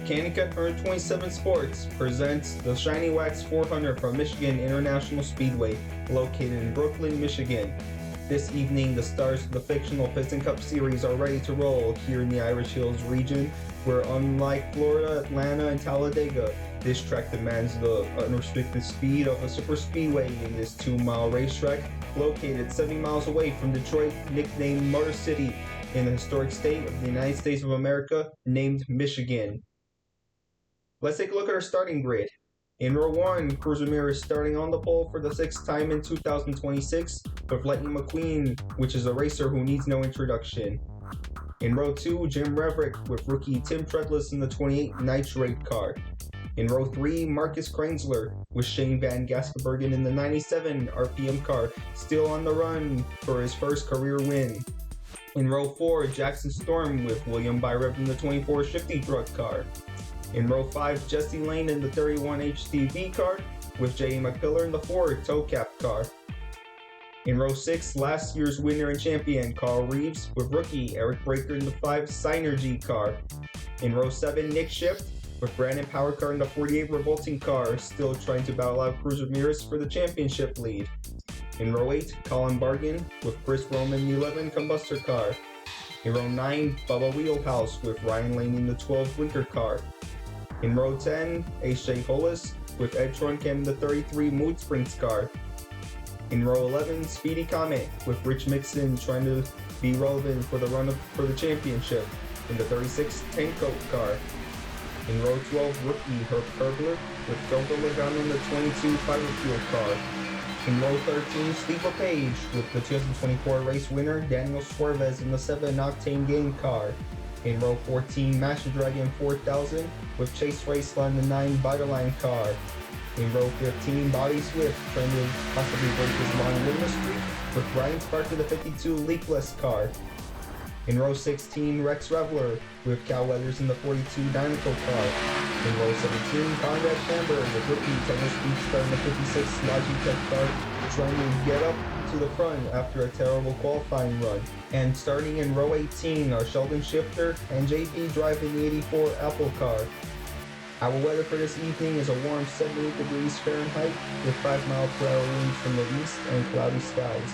Kanaka Earn 27 Sports presents the Shiny Wax 400 from Michigan International Speedway, located in Brooklyn, Michigan. This evening, the stars of the Fictional Piston Cup Series are ready to roll here in the Irish Hills region, where unlike Florida, Atlanta, and Talladega, this track demands the unrestricted speed of a super speedway in this 2-mile racetrack located 70 miles away from Detroit, nicknamed Motor City, in the historic state of the United States of America, named Michigan. Let's take a look at our starting grid. In row 1, Cruz Ramirez starting on the pole for the 6th time in 2026 with Lightning McQueen, which is a racer who needs no introduction. In row 2, Jim Reverick with rookie Tim Treadless in the 28 Nitrate car. In row 3, Marcus Kreinsler with Shane Van Gaskenbergen in the 97 RPM car, still on the run for his first career win. In row 4, Jackson Storm with William Byrev in the 24 Shifty Truck car. In row 5, Jesse Lane in the 31 HTV car with J.E. McPillar in the 4 Towcap car. In row 6, last year's winner and champion Carl Reeves with rookie Eric Breaker in the 5 Synergy car. In row 7, Nick Shift with Brandon Powercar in the 48 Revolting car, still trying to battle out Cruz Ramirez for the championship lead. In row 8, Colin Bargan with Chris Roman in the 11 Combustor car. In row 9, Bubba Wheelhouse with Ryan Lane in the 12 Winter car. In row 10, H.J. Hollis with Ed Trunkham in the 33 Mood Springs car. In row 11, Speedy Comet with Rich Mixon trying to be relevant for the run for the championship in the 36 Tank Coat car. In row 12, rookie Herb Kerbler with Dogo Logano in the 22 Fiber Fuel car. In row 13, Steve LePage with the 2024 race winner Daniel Suarez in the 7 Octane Game car. In row 14, Master Dragon 4000 with Chase Raceline in the 9 Vitaline car. In row 15, Bobby Swift trying to possibly break his long winner streak with Brian Clark in the 52 Leakless car. In row 16, Rex Reveler with Cal Weathers in the 42 Dynaco car. In row 17, Conrad Chamber with rookie Tennis Speedster in the 56 Logitech car, trying to get up to the front after a terrible qualifying run. And starting in row 18 are Sheldon Shifter and JB driving the 84 Apple car. Our weather for this evening is a warm 78 degrees Fahrenheit with 5-mile-per-hour winds from the east and cloudy skies.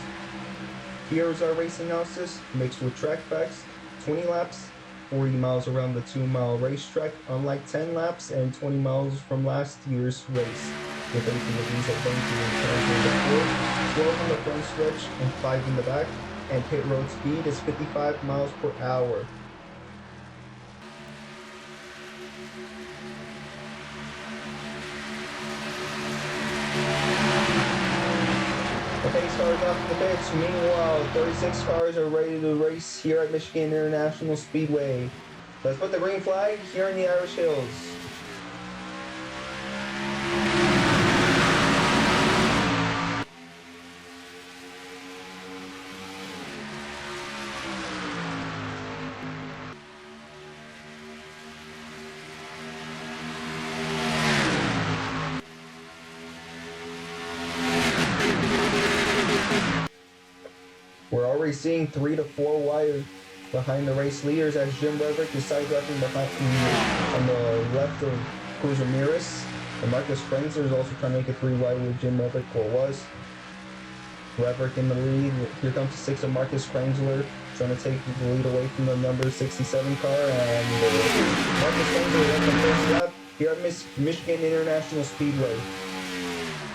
Here is our race analysis mixed with track facts: 20 laps, 40 miles around the 2-mile racetrack, unlike 10 laps and 20 miles from last year's race, with 18 degrees at bumpy and turns in the 12 on the front stretch and 5 in the back, and pit road speed is 55 miles per hour. Okay, starting off the pits. Meanwhile, 36 cars are ready to race here at Michigan International Speedway. Let's put the green flag here in the Irish Hills. We're already seeing 3 to 4 wide behind the race leaders as Jim Reverick is side-driving behind on the left of Cruz Ramirez. And Marcus Kreinsler is also trying to make it 3 wide with Jim Reverick, or was. Reverick in the lead. Here comes the 6 of Marcus Kreinsler trying to take the lead away from the number 67 car. And Marcus Kreinsler won the first lap here at Michigan International Speedway.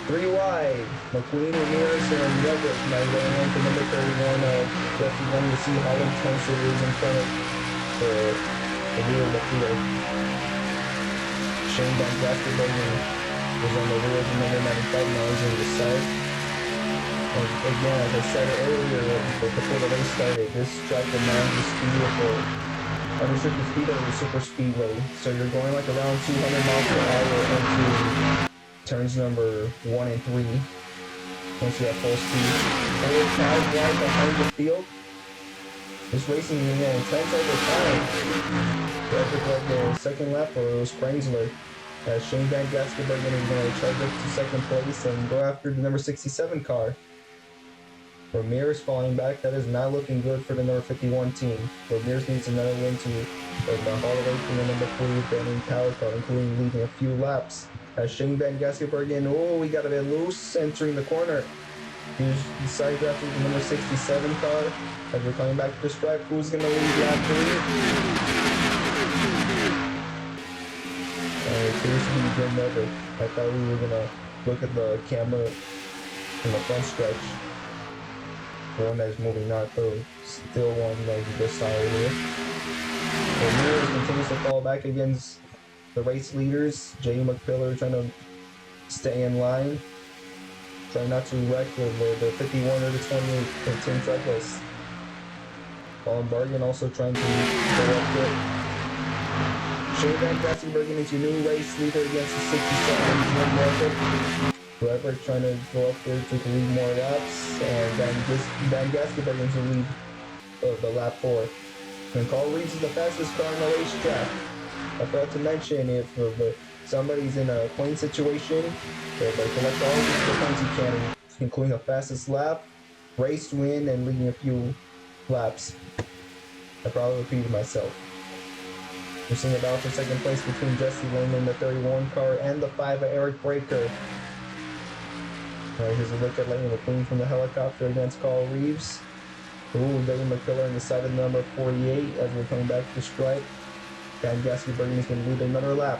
3 wide, McQueen, Ramirez, and Reverick now going on to number 31. Definitely wanting to see how intense it is in front of the rear of the field. Shane Van Gaskenbergen was on the rear of the number 95, now he's in the south. And again, as I said earlier, before the race started, this track demands the speed of the unrestricted speed of the super speedway. So you're going like around 200 miles per hour into turns number 1 and 3. Once you're at full speed. 4 cars wide behind the field. This racing is intense over time. Reverick led the second lap, or it was Kreinsler. As Shane Van Gaskenbergen is going to charge up to second place and go after the number 67 car. Ramirez falling back. That is not looking good for the number 51 team. Ramirez needs another win to haul away from the number 40 Benning power car, including leading a few laps. As Shane Van Gisbergen, we got a bit loose entering the corner. He's side drafting the number 67 car. As we're coming back to the stripe, who's going to lead lap 3? It appears to be Jim Weber. I thought we were going to look at the camera in the front stretch. The one that's moving not through. Still one like this side here. Ramirez continues to fall back against the race leaders. Jay McPiller trying to stay in line. Trying not to wreck the 51 or the 28 for Tim Truckless. Colin Bargan also trying to go up there. Shane Van Gisbergen is your new race leader against the 67 Jim Weber. Weber trying to go up there to lead more laps, and Van Gisbergen to lead the lap 4. And Carl Reeves is the fastest car on the racetrack. I forgot to mention, if somebody's in a point situation, they collect all the points you can, including the fastest lap, race win, and leading a few laps. I probably repeated myself. We're seeing a battle for second place between Jesse Lane in the 31 car and the 5 of Eric Breaker. Here's a look at Lightning McQueen from the helicopter against Carl Reeves. David McPiller on the side of the number 48 as we're coming back to the stripe. Van Gisbergen is going to lead another lap.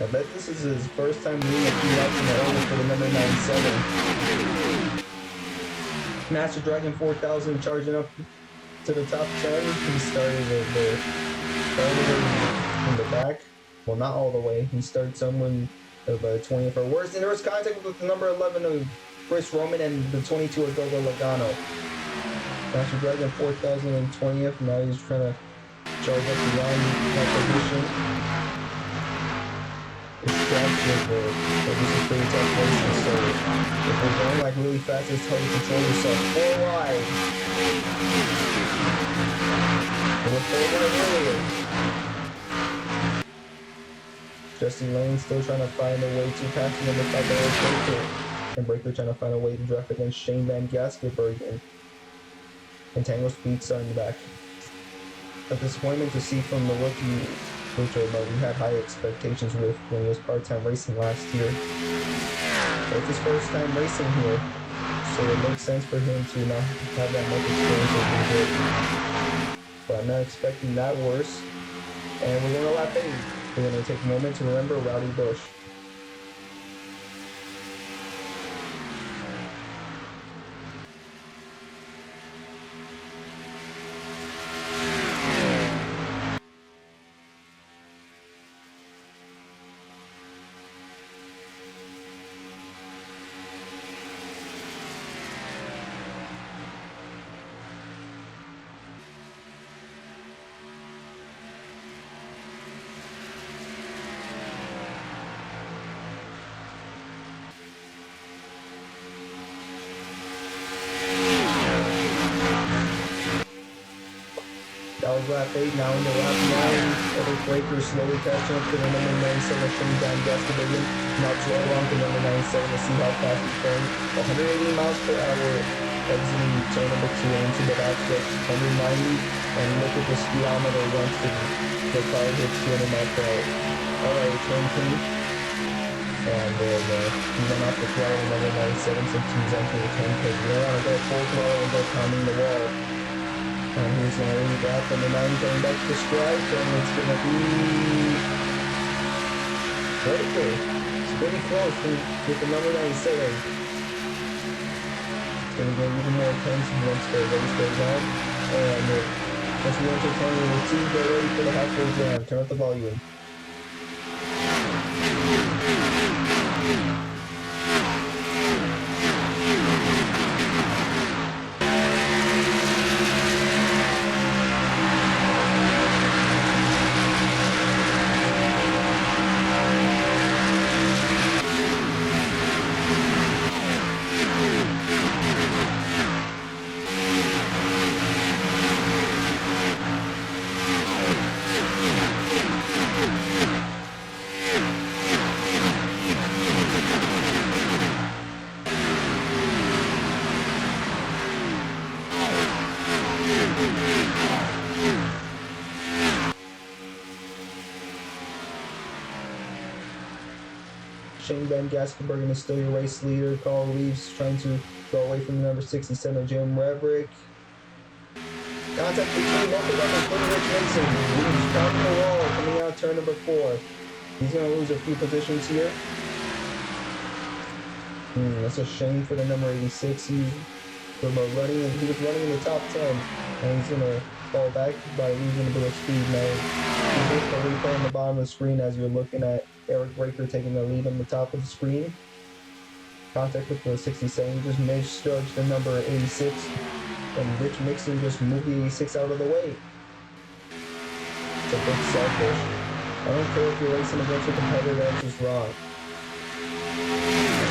I bet this is his first time leading a few laps in the order for the number 97. Master Dragon 4000 charging up to the top 10. He started all the way in the back. Well, not all the way. He started somewhere in the 20th or worse. And there was contact with the number 11 of Chris Roman and the 22 of Gogo Logano. Master Dragon 4000 and 20th. Now he's trying to charge up beyond that position. It's structured, but this is pretty tough racing. So if we're going like really fast, it's hard to control yourself. 4 wide. And we're 4 minutes earlier. Justin Lane still trying to find a way to pass the number 5 Eric Breaker. And Breaker trying to find a way to draft against Shane Van Gisbergen. And Tango Speedstar in the back. A disappointment to see from the rookie, which we had high expectations with when he was part-time racing last year. But it's his first time racing here, so it makes sense for him to not have that much experience as he did. But I'm not expecting that worse. And we're going to lap 8. We're going to take a moment to remember Rowdy Bush. That was lap 8, now into lap 9. Eric Breaker slowly catching up to the number 97 Shane Van Gisbergen. Not too long to number 97 to see how fast he's going. 180 miles per hour exiting turn number 2 into the back stretch. 190, and look at the speedometer once the car hits 200 miles per hour. Alright, turn 2. And he went off the throttle number 97 since he's entering the turn because we don't want to go full throttle and go pounding the wall. And here's going to lead lap number 9 going back to the stripe, and it's going to be Breaker. It's pretty close with the number 97. It's going to get even more tense once the race goes on. And once we enter turn number 2, get ready for the halfway jam. Turn up the volume. Shane Van Gaskenbergen is still your race leader. Carl Reeves trying to go away from the number 67, Jim Reverick. Contact between both of them, including Rich Mason. Reeves pounding the wall, coming out turn number 4. He's going to lose a few positions here. That's a shame for the number 86. He was running in the top 10, and he's going to fall back by losing a bit of speed now. You hit the replay on the bottom of the screen as you're looking at Eric Breaker taking the lead on the top of the screen. Contact with the 67, just misjudged the number 86, and Rich Mixon just moved the 86 out of the way. It's a bit selfish. I don't care if you're racing against a competitor, that's just wrong.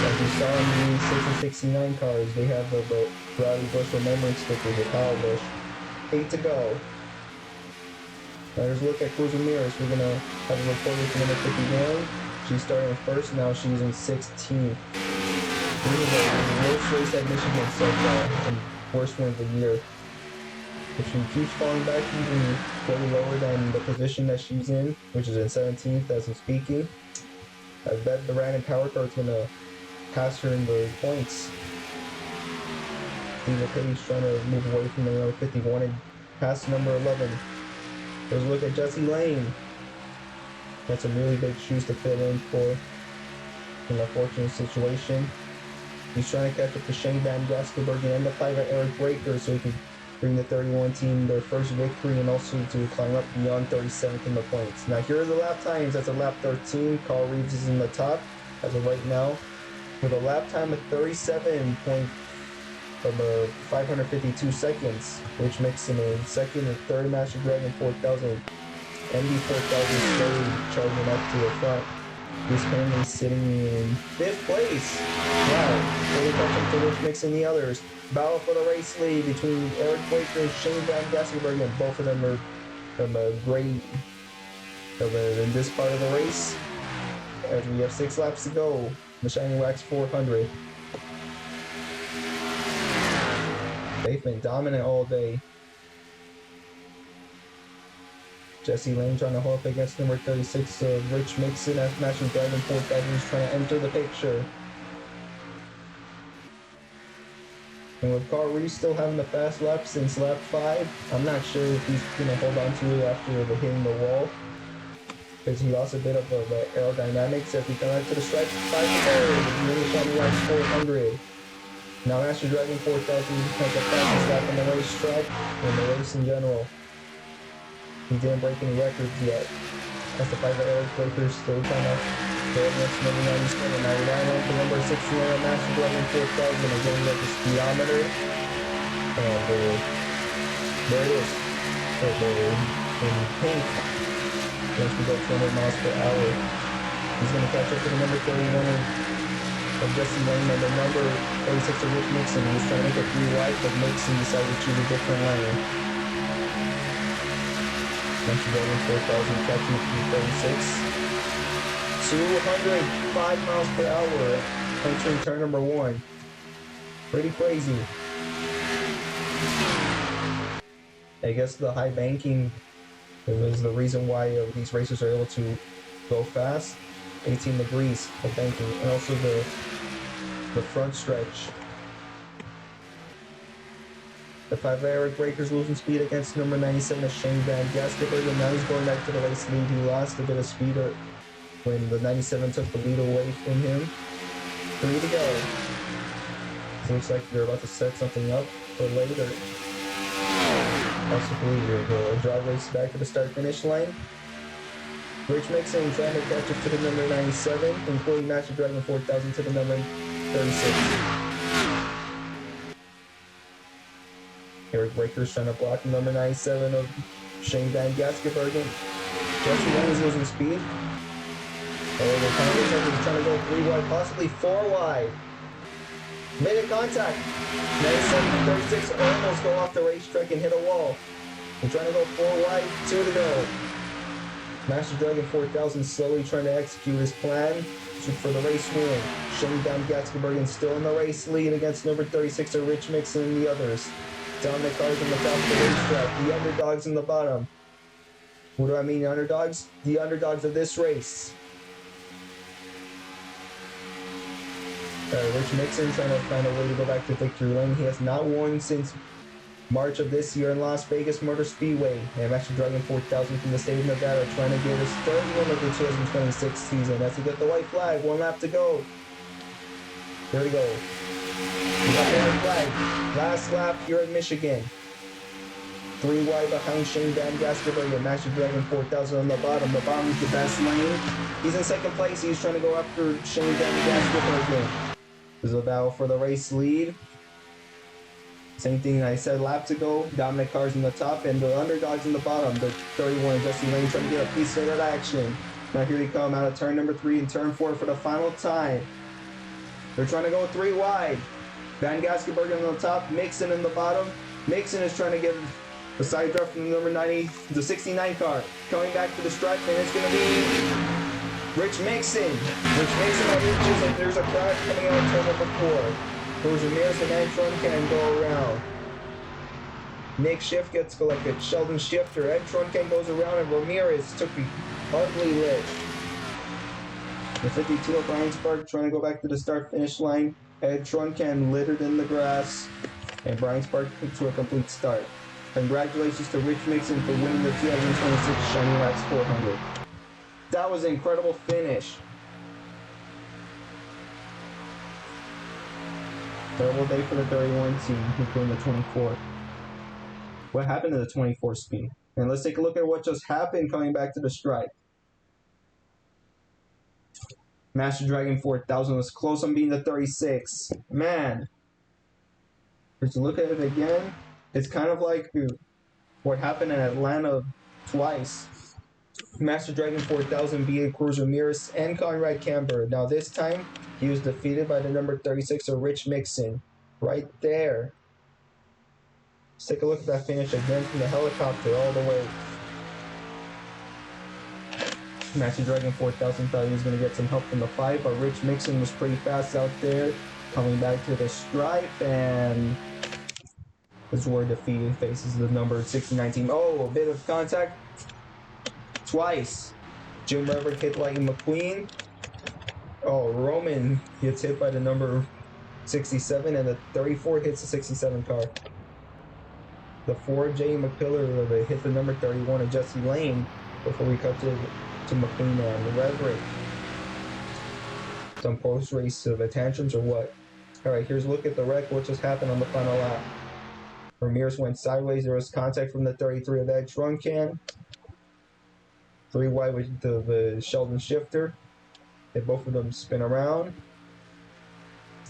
As you saw in the 86 and 69 cars, they have the Rowdy Bush remembering stickers with Kyle Busch. 8 to go. Now here's a look at Cruz Ramirez. We're going to have a reporter for number 51. She's starting first, now she's in 16th. This is the worst race at Michigan so far, and worst win of the year. If she keeps falling back even way lower than the position that she's in, which is in 17th as I'm speaking, I bet the random power car is going to pass her in the points. Steve Page trying to move away from the number 51 and pass number 11. There's a look at Jesse Lane. That's some really big shoes to fill in for an unfortunate situation. He's trying to catch up to Shane Van Gaskenbergen and the 5 at Eric Breaker so he could bring the 31 team their first victory and also to climb up beyond 37th in the points. Now here are the lap times. That's a lap 13. Carl Reeves is in the top as of right now with a lap time of 552 seconds, which makes him in second and third. Master Dragon 4000. MD 4000 slowly charging up to the front. He's currently sitting in 5th place. Wow, fully catch up to Rich Mixon and the others. Battle for the race lead between Eric Breaker and Shane Van Gaskenbergen. Both of them are great in this part of the race. As we have 6 laps to go, the Shiny Wax 400. They've been dominant all day. Jesse Lane trying to hold up against number 36, Rich Mixon at Master Dragon 4000 is trying to enter the picture. And with Carl Reeves still having the fast lap since lap 5, I'm not sure if he's going to hold on to it after hitting the wall, because he lost a bit of the aerodynamics as we come out to the stripe. 5-3, mini Shiny Wax 400. Now Master Dragon 4000 has the fastest lap on the racetrack and the race in general. He didn't break any records yet. That's the 5 Eric Breaker still trying to go against number 97. Now we're down to number 69 Master Dragon 4000 and going at the speedometer. And there it is. In pink. Once we go 200 miles per hour. He's going to catch up to the number 31 of Jesse Lane and the number 36 of Rich Mixon. He was trying to make it 3 wide, but Mixon decided to choose a different lane. Master Dragon 4000 catching up to 36. 205 miles per hour entering turn number 1. Pretty crazy. I guess the high banking is the reason why these racers are able to go fast. 18 degrees of banking, and also the front stretch. The 5 Eric Breaker's losing speed against number 97 of Shane Van Gaskenbergen. Now he's going back to the race lead. He lost a bit of speed when the 97 took the lead away from him. 3 to go. It looks like they're about to set something up for later. Possibly the drive race back to the start-finish line. Rich Mixon trying to catch up to the number 97, including Master Dragon 4000 to the number 36. Eric Breaker's trying to block the number 97 of Shane Van Gaskenbergen. Jesse Lane is losing speed. Oh, the kind of trying to go 3 wide, possibly 4 wide. Made a contact. 97 and 36 almost go off the racetrack and hit a wall. They're trying to go 4 wide, 2 to go. Master Dragon 4000 slowly trying to execute his plan for the race win. Shane Van Gaskenbergen still in the race lead against number 36 of Rich Mixon and the others. Dominant cars on the top of the racetrack. The underdogs in the bottom. What do I mean, underdogs? The underdogs of this race. Rich Mixon trying to find a way to go back to victory lane. He has not won since March of this year in Las Vegas Motor Speedway. And Master Dragon 4000 from the state of Nevada trying to get his third win of the 2026 season. As he got the white flag, 1 lap to go. There we go. We got the white flag. Last lap here in Michigan. 3 wide behind Shane Van Gaskerberg and Master Dragon 4000 on the bottom. The bottom is the best lane. He's in second place. He's trying to go after Shane Van Gaskerberg again. This is a battle for the race lead. Same thing I said laps ago. Dominant cars in the top and the underdogs in the bottom. The 31 Jesse Lane trying to get a piece of that action. Now here they come out of turn number 3 and turn 4 for the final time. They're trying to go 3 wide. Van Gaskerberg on the top, Mixon in the bottom. Mixon is trying to get the side draft from the number 90, the 69 car. Coming back to the stripe, and it's going to be Rich Mixon. Rich Mixon reaches, and there's a crash coming out of turn number 4. Those Ramirez and Antron can go around. Nick Schiff gets collected. Sheldon Shifter. Ed Truncan goes around, and Ramirez took the ugly lift. The 52 of Brian Spark trying to go back to the start-finish line. Ed Truncan littered in the grass, and Brian Spark to a complete start. Congratulations to Rich Mixon for winning the 2026 Shiny Wax 400. That was an incredible finish. Terrible day for the 31 team, including the 24. What happened to the 24 speed? And let's take a look at what just happened coming back to the stripe. Master Dragon 4000 was close on being the 36. Man. Let's look at it again. It's kind of like what happened in Atlanta twice. Master Dragon 4000 beat Cruz Ramirez and Conrad Camber. Now this time, he was defeated by the number 36 of Rich Mixon. Right there. Let's take a look at that finish again from the helicopter all the way. Master Dragon 4000 thought he was going to get some help from the 5, but Rich Mixon was pretty fast out there. Coming back to the stripe, and this is where defeat faces the number 69 team. Oh, a bit of contact. Twice. Jim Reverick hit Lightning McQueen. Oh, Roman gets hit by the number 67, and the 34 hits the 67 car. The 4 Jay McPillar hit the number 31 of Jesse Lane before we cut to McQueen and the Reverick. Some post-race tantrums or what? Alright, here's a look at the wreck. What just happened on the final lap? Ramirez went sideways. There was contact from the 33 of Ed Truncan. 3 wide with the Sheldon Shifter. They both of them spin around.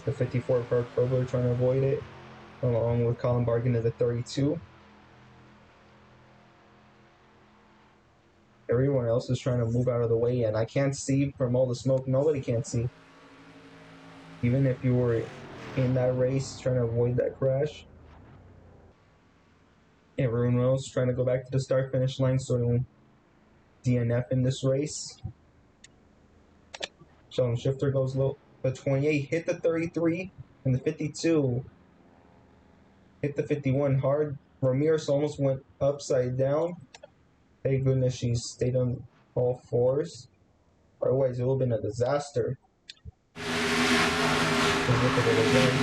The 54 of Park Probler trying to avoid it, along with Colin Bargan of the 32. Everyone else is trying to move out of the way, and I can't see from all the smoke. Nobody can see. Even if you were in that race trying to avoid that crash. Everyone else trying to go back to the start-finish line, so don't DNF in this race. Sheldon Shifter goes low. The 28 hit the 33, and the 52 hit the 51 hard. Ramirez almost went upside down. Thank goodness she stayed on all 4s. Otherwise, it would have been a disaster. Let's look at it again.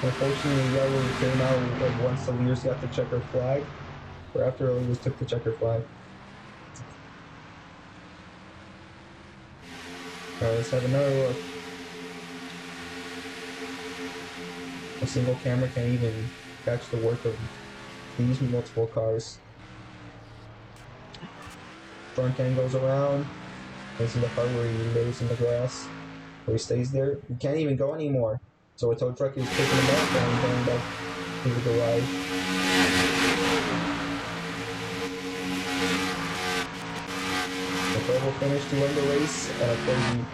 Unfortunately, Yellow came out once the leaders got the checker flag, or after the leaders took the checker flag. Alright, let's have another look. A single camera can't even catch the work of these multiple cars. Front end goes around. This is the part where he lays in the grass, where he stays there. He can't even go anymore. So a tow truck is picking him up and going back to the garage. The Purple finished to win the race and a crazy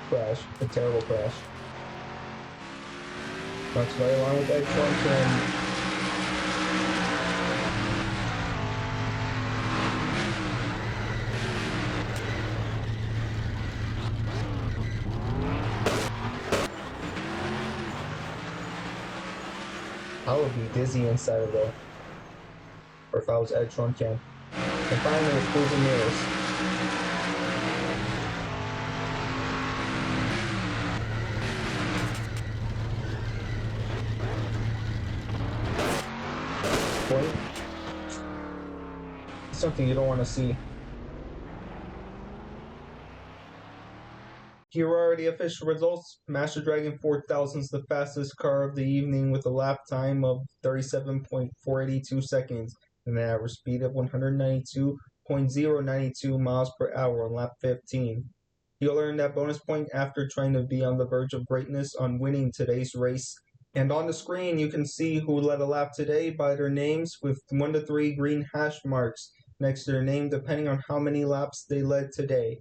crash, a terrible crash. That's right along with that trunk and I would be dizzy inside of there. Or if I was Ed Truncan. And finally, it's Cruz Ramirez. Point. Something you don't want to see. Here are the official results. Master Dragon 4000 is the fastest car of the evening with a lap time of 37.482 seconds and an average speed of 192.092 miles per hour on lap 15. He'll earn that bonus point after trying to be on the verge of greatness on winning today's race. And on the screen, you can see who led a lap today by their names with 1 to 3 green hash marks next to their name depending on how many laps they led today.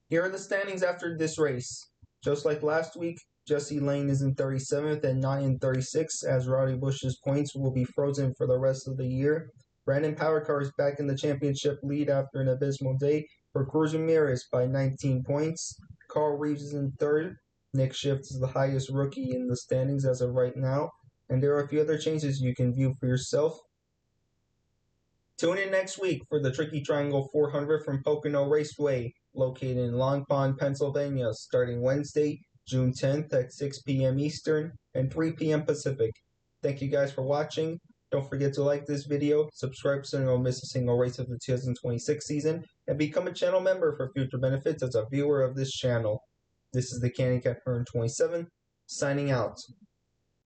Here are the standings after this race. Just like last week, Jesse Lane is in 37th and not in 36th as Rowdy Bush's points will be frozen for the rest of the year. Brandon Powercar is back in the championship lead after an abysmal day for Cruz Ramirez by 19 points. Carl Reeves is in third. Nick Schiff is the highest rookie in the standings as of right now. And there are a few other changes you can view for yourself. Tune in next week for the Tricky Triangle 400 from Pocono Raceway, located in Long Pond, Pennsylvania, starting Wednesday, June 10th at 6 p.m. Eastern and 3 p.m. Pacific. Thank you guys for watching. Don't forget to like this video, subscribe so you don't miss a single race of the 2026 season, and become a channel member for future benefits as a viewer of this channel. This is the Candy Cat 127, signing out.